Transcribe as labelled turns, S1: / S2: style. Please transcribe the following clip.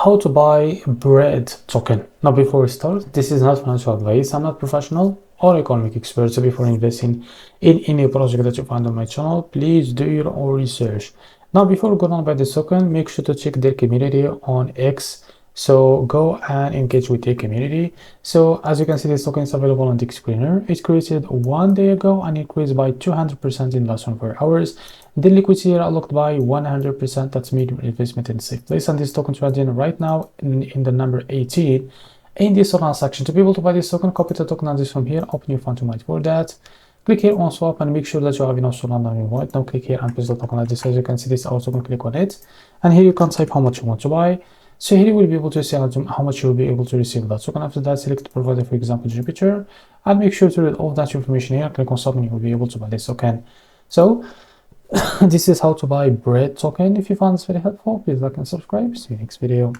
S1: how to buy bread token. Now before we start, this is not financial advice. I'm not professional or economic expert, so before investing in any project that you find on my channel, please do your own research. Now before we go on by this token, make sure to check their community on X. So go and engage with their community. So as you can see, this token is available on the screener. It created 1 day ago and increased by 200% in last 24 hours. The liquidity are locked by 100%. That's medium investment in safe place. And this token trading right now in the number 18 in this transaction. To be able to buy this token, copy the token address from here, open your fund to mine for that. Click here on swap and make sure that you have enough Solana on your wallet. Now click here and paste the token address. As you can see, this also can click on it, and here you can type how much you want to buy. So here you will be able to see how much you will be able to receive that token. After that, select the provider, for example Jupiter, and make sure to read all that information here. Click on stop and you will be able to buy this token. So this is how to buy bread token. If you found this very helpful, please like and subscribe. See you next video.